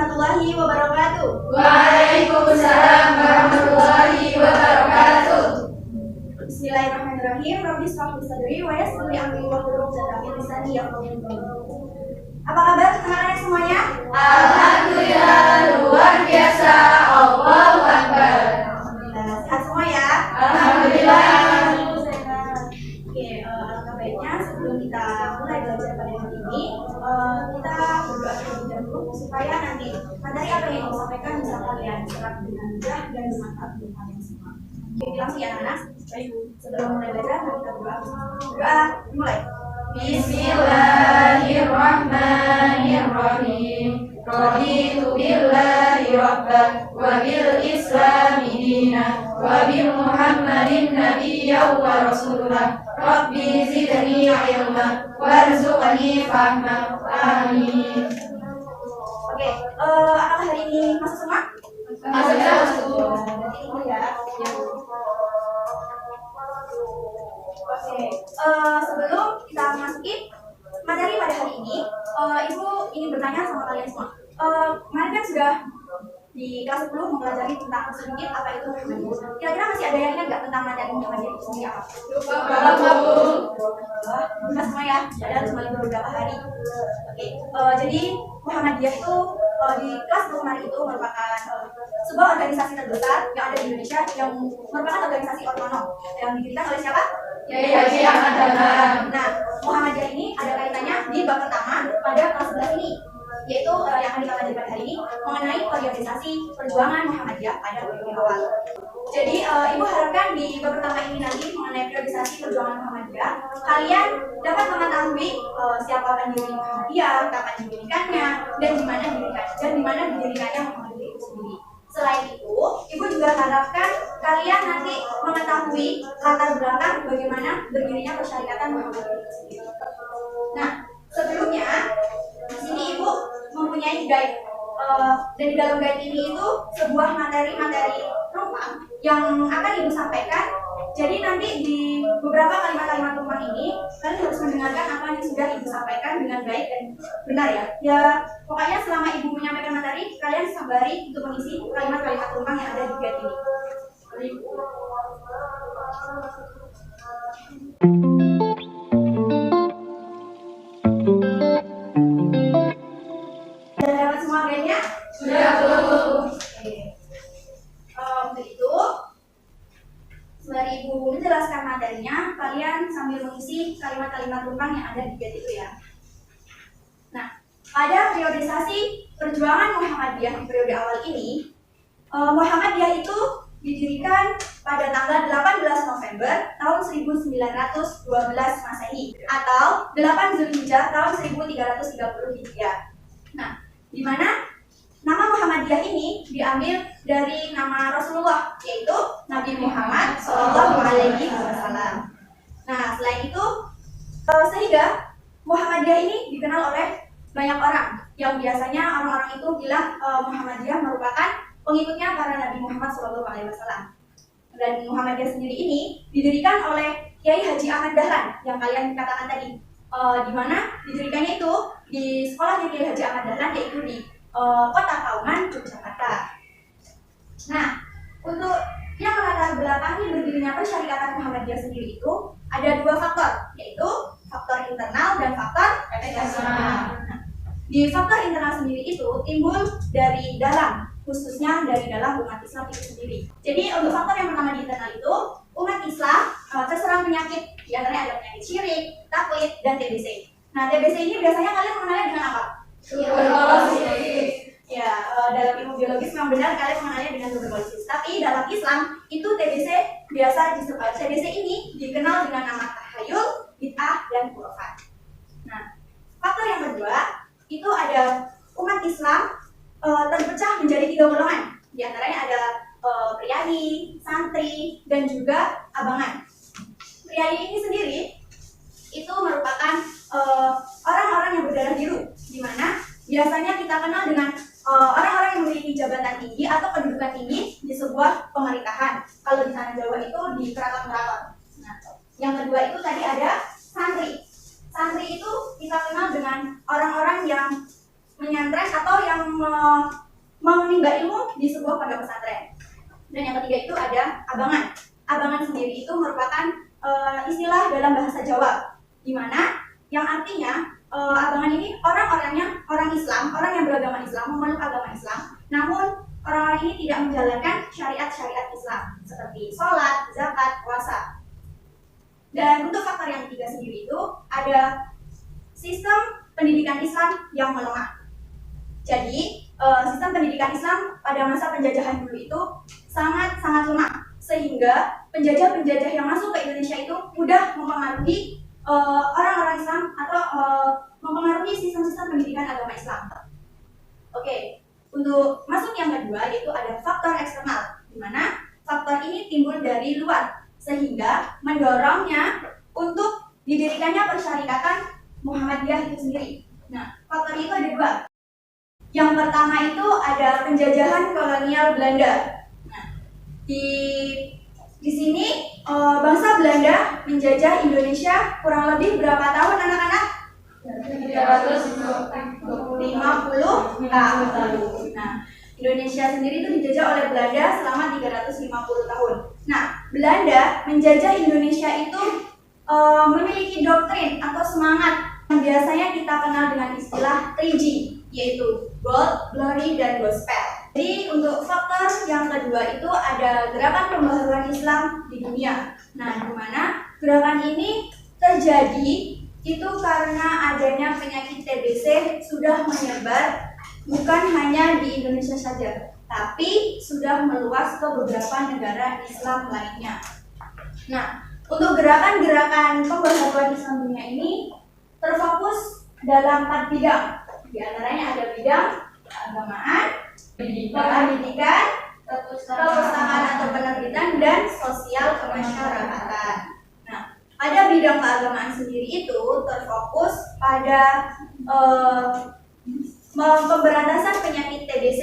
warahmatullahi wabarakatuh. Waalaikumsalam warahmatullahi wabarakatuh. Bismillahirrahmanirrahim. Rabbi shrah li sadri wa yassir li amri wahlul 'uqdatam min lisani yafqahu qawli. Apa kabar teman-teman semuanya? Alhamdulillah, luar biasa. Allahu Akbar. Alhamdulillah, sehat semua ya? Alhamdulillah. Oke, alangkah baiknya sebelum kita mulai belajar pada hari ini, kita berdoa terlebih dahulu supaya nanti materi apa yang disampaikan bisa kalian serap dengan mudah dan bermanfaat untuk kalian semua. Oke, langsung ya anak-anak. Baik, sebelum mulai belajar, mari kita berdoa. Berdoa, mulai. Bismillahirrahmanirrahim. Raditu billahi rabban wa bil islami dinan wa bi Muhammadin nabiyyan wa rasulah. Rabbi zidni ilma warzuqni fahma. Amin. Oke, apakah hari ini masuk semua? Masuk. Berarti ini ya. Oke, sebelum kita masuki materi pada hari ini, Ibu ingin bertanya sama kalian semua. Kemarin kan sudah di kelas 10 mempelajari tentang sedikit apa itu Muhammadiyah. Kira-kira masih ada yang ingat nggak tentang materi Muhammadiyah itu sendiri apa? Lupa semua ya, padahal cuma beberapa hari. Oke, jadi Muhammadiyah itu di kelas 10 kemarin itu merupakan sebuah organisasi terbesar yang ada di Indonesia yang merupakan organisasi otonom yang didirikan oleh siapa? Kiai Haji Ahmad Dahlan. Nah, Muhammadiyah ini ada kaitannya di bab pertama pada kelas 11 ini, yaitu yang akan kita pelajari pada hari ini mengenai organisasi perjuangan Muhammadiyah pada periode awal. Jadi Ibu harapkan di bab pertama ini nanti mengenai organisasi perjuangan Muhammadiyah, kalian dapat mengetahui siapa pendiri Muhammadiyah, kapan didirikannya, dan di mana didirikannya Muhammadiyah itu sendiri. Selain itu, Ibu juga harapkan kalian nanti mengetahui latar belakang bagaimana berdirinya persyarikatan Muhammadiyah itu sendiri. Nah, sebelumnya di sini Ibu mempunyai guide, dan di dalam guide ini itu sebuah materi-materi tumpang yang akan Ibu sampaikan. Jadi nanti di beberapa kalimat-kalimat tumpang ini kalian harus mendengarkan apa yang sudah Ibu sampaikan dengan baik dan benar ya. Ya, pokoknya selama Ibu menyampaikan materi, kalian sabari untuk mengisi kalimat-kalimat tumpang yang ada di guide ini. Sudah dapat semua guide-nya? Sudah, Bu. Oke. Untuk itu, sembari Ibu menjelaskan materinya, kalian sambil mengisi kalimat-kalimat tumpang yang ada di guide itu ya. Nah, pada periodisasi perjuangan Muhammadiyah di periode awal ini, Muhammadiyah itu didirikan pada tanggal 18 November tahun 1912 Masehi atau 8 Zulhijjah tahun 1330 Hijriah. Nah, di mana nama Muhammadiyah ini diambil dari nama Rasulullah, yaitu Nabi Muhammad SAW. Nah, selain itu, sehingga Muhammadiyah ini dikenal oleh banyak orang, yang biasanya orang-orang itu bilang Muhammadiyah merupakan pengikutnya para Nabi Muhammad SAW. Dan Muhammadiyah sendiri ini didirikan oleh Kiai Haji Ahmad Dahlan yang kalian katakan tadi, di mana didirikannya itu di sekolahnya Kiai Haji Ahmad Dahlan, yaitu di Kota Kauman, Yogyakarta. Nah, untuk yang melatar belakangi berdirinya persyarikatan Muhammadiyah sendiri itu ada dua faktor, yaitu faktor internal dan faktor eksternal. Nah, di faktor internal sendiri itu timbul dari dalam, khususnya dari dalam umat Islam itu sendiri. Jadi untuk faktor yang pertama di internal itu, umat Islam terserang penyakit, di antaranya ada penyakit syirik, taklid, dan TBC. Nah, TBC ini biasanya kalian mengenalnya dengan apa? Tuberkulosis. Ya, dalam ilmu biologis memang benar kalian mengenalnya dengan tuberkulosis. Tapi dalam Islam itu TBC biasa disebut. TBC ini dikenal dengan nama tahayul, bid'ah, dan khurafat. Nah, faktor yang kedua itu ada umat Islam terpecah menjadi tiga golongan. Di antaranya ada priani, santri, dan juga abangan. Priani ini sendiri itu merupakan orang-orang yang berdarah biru, di mana biasanya kita kenal dengan orang-orang yang memiliki jabatan tinggi atau kedudukan tinggi di sebuah pemerintahan. Kalau di tanah Jawa itu di keraton-keraton. Nah, yang kedua itu tadi ada santri. Santri itu kita kenal dengan orang-orang yang menyantren atau yang menimba ilmu di sebuah pondok pesantren. Dan yang ketiga itu ada abangan. Abangan sendiri itu merupakan istilah dalam bahasa Jawa, di mana yang artinya abangan ini orang-orangnya orang Islam, orang yang beragama Islam, memeluk agama Islam, namun orang-orang ini tidak menjalankan syariat-syariat Islam seperti sholat, zakat, puasa. Dan untuk faktor yang ketiga sendiri itu ada sistem pendidikan Islam yang melemah. Jadi sistem pendidikan Islam pada masa penjajahan dulu itu sangat-sangat lemah, sehingga penjajah-penjajah yang masuk ke Indonesia itu mudah mempengaruhi orang-orang Islam atau mempengaruhi sistem-sistem pendidikan agama Islam. Oke, untuk masuk yang kedua yaitu ada faktor eksternal, di mana faktor ini timbul dari luar sehingga mendorongnya untuk didirikannya persyarikatan Muhammadiyah itu sendiri. Nah, faktor itu ada dua. Yang pertama itu ada penjajahan kolonial Belanda. Nah, di sini bangsa Belanda menjajah Indonesia kurang lebih berapa tahun anak-anak? 350 tahun. Nah, Indonesia sendiri itu dijajah oleh Belanda selama 350 tahun. Nah, Belanda menjajah Indonesia itu memiliki doktrin atau semangat yang biasanya kita kenal dengan istilah 3G, yaitu Gold, Glory, dan Gospel. Jadi untuk faktor yang kedua itu ada gerakan pembaharuan Islam di dunia. Nah, di mana gerakan ini terjadi itu karena adanya penyakit TBC sudah menyebar bukan hanya di Indonesia saja, tapi sudah meluas ke beberapa negara Islam lainnya. Nah, untuk gerakan-gerakan pembaharuan Islam dunia ini terfokus dalam 4 bidang. Di antaranya ada bidang keagamaan, pendidikan, perpustakaan atau penerbitan, dan sosial kemasyarakatan. Nah, pada bidang keagamaan sendiri itu terfokus pada pemberantasan penyakit TBC,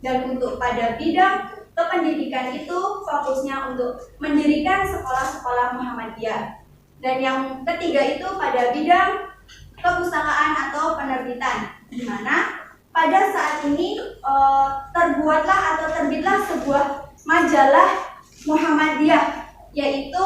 dan untuk pada bidang kependidikan itu fokusnya untuk mendirikan sekolah-sekolah Muhammadiyah. Dan yang ketiga itu pada bidang kepustakaan atau penerbitan, di mana pada saat ini terbuatlah atau terbitlah sebuah majalah Muhammadiyah, yaitu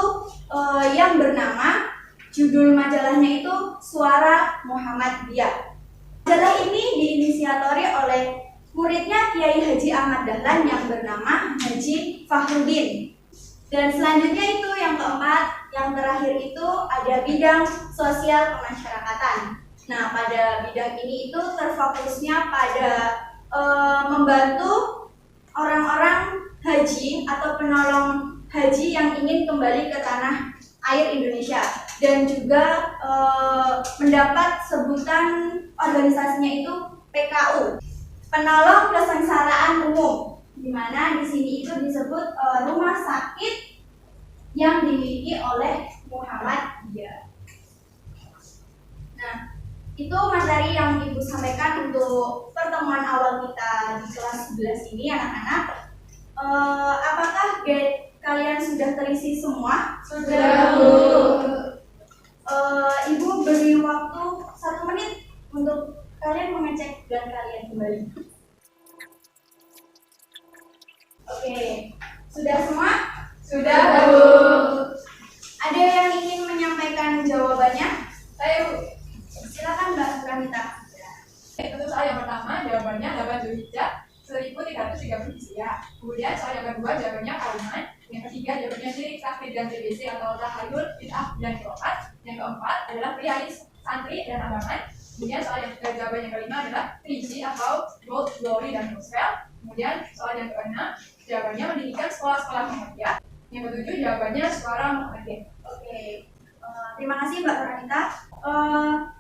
yang bernama, judul majalahnya itu Suara Muhammadiyah. Majalah ini diinisiatori oleh muridnya Kiai Haji Ahmad Dahlan yang bernama Haji Fahrudin. Dan selanjutnya itu yang keempat, yang terakhir itu ada bidang sosial kemasyarakatan. Nah, pada bidang ini itu terfokusnya pada membantu orang-orang haji atau penolong haji yang ingin kembali ke tanah air Indonesia, dan juga mendapat sebutan organisasinya itu PKU, Penolong Kesengsaraan Umum, di mana di sini itu disebut rumah sakit yang dimiliki oleh Muhammadiyah. Nah, itu materi yang Ibu sampaikan untuk pertemuan awal kita di kelas 11 ini, anak-anak. Apakah gate kalian sudah terisi semua? Sudah, Bu. Ibu beri waktu 1 menit untuk kalian mengecek dan kalian kembali. Oke, sudah semua? Sudah, Bu. Ada yang ingin menyampaikan jawabannya? Ayo, Bu. Silakan Mbak Pranita. Untuk soal yang pertama, jawabannya 8 Zulhijjah 1330 Hijriah. Kemudian soal yang kedua, jawabannya Kauman. Yang ketiga, jawabannya syirik, takfir, dan TBC atau tahayul, bid'ah, dan khilafat. Yang keempat adalah priayi, santri, dan abangan. Kemudian soal yang jawaban yang kelima adalah 3G atau Gold, Glory, dan Gospel. Kemudian soal yang keenam, jawabannya mendirikan sekolah-sekolah Muhammadiyah. Yang ketujuh, jawabannya Suara Muhammadiyah. Oke, terima kasih Mbak Pranita.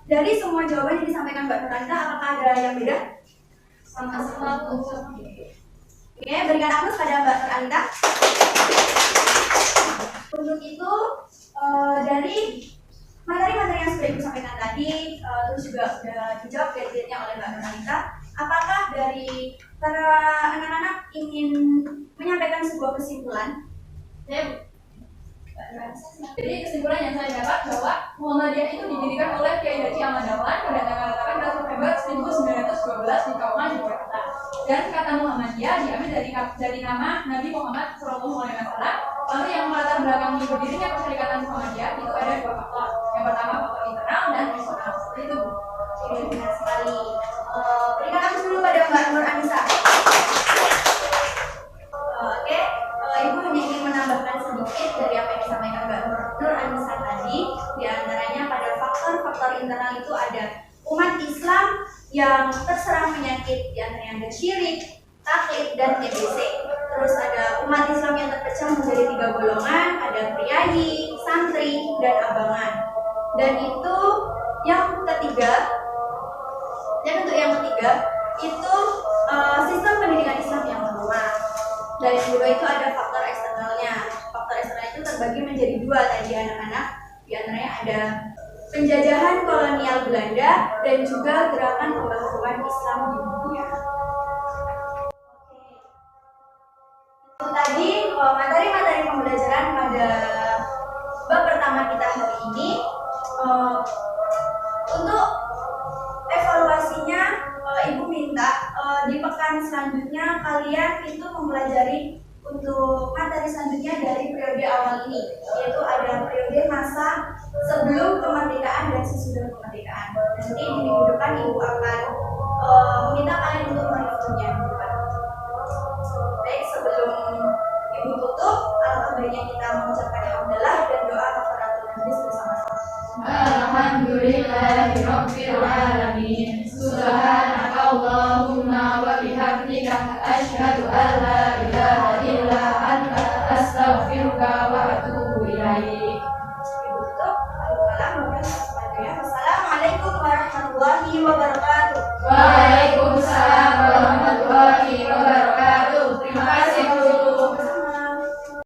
Dari semua jawaban yang disampaikan Mbak Pranita, apakah ada yang beda? Sama-sama, Bu. Oke, berikan aplaus pada Mbak Pranita. Untuk itu, dari materi-materi yang sudah Ibu sampaikan tadi, terus juga sudah dijawab detailnya oleh Mbak Pranita, apakah dari para anak-anak ingin menyampaikan sebuah kesimpulan? Ya, jadi kesimpulan yang saya dapat bahwa Muhammadiyah itu didirikan oleh Kiai Haji Ahmad Dahlan pada tanggal 18 November 1912 ke-12 di Kauman Yogyakarta. Dan kata Muhammadiyah diambil dari nama Nabi Muhammad SAW. Lalu yang melatar belakangi berdirinya Perserikatan Muhammadiyah itu ada dua faktor. Yang pertama faktor internal dan eksternal. Seperti itu, Bu. Oke, benar sekali. Berikan aku dulu pada Mbak Nur Anissa. Oke, Ibu hanya ingin menambahkan sedikit dari apa yang disampaikan Mbak Nur Anissa tadi. Di antaranya pada faktor-faktor internal itu ada umat Islam yang terserang penyakit, di antaranya ada syirik, taklid, dan TBC. Terus ada umat Islam yang terpecah menjadi 3 golongan, ada priayi, santri, dan abangan. Dan itu yang ketiga, dan untuk yang ketiga itu sistem pendidikan Islam yang lemah. Dan yang kedua itu ada faktor eksternalnya. Faktor eksternal itu terbagi menjadi 2 tadi anak-anak. Di antaranya ada penjajahan kolonial Belanda dan juga gerakan pembaharuan Islam di dunia. Itu tadi materi-materi pembelajaran pada bab pertama kita hari ini. Untuk evaluasinya, Ibu minta di pekan selanjutnya kalian itu mempelajari untuk materi selanjutnya dari periode awal ini, yaitu ada periode masa sebelum kemerdekaan dan sesudah kemerdekaan. Nanti di minggu depan Ibu akan meminta kalian untuk mereview-nya. Baik, sebelum Ibu tutup, alangkah baiknya kita mengucapkan hamdalah dan doa kafaratul majlis bersama-sama. Alhamdulillahirabbil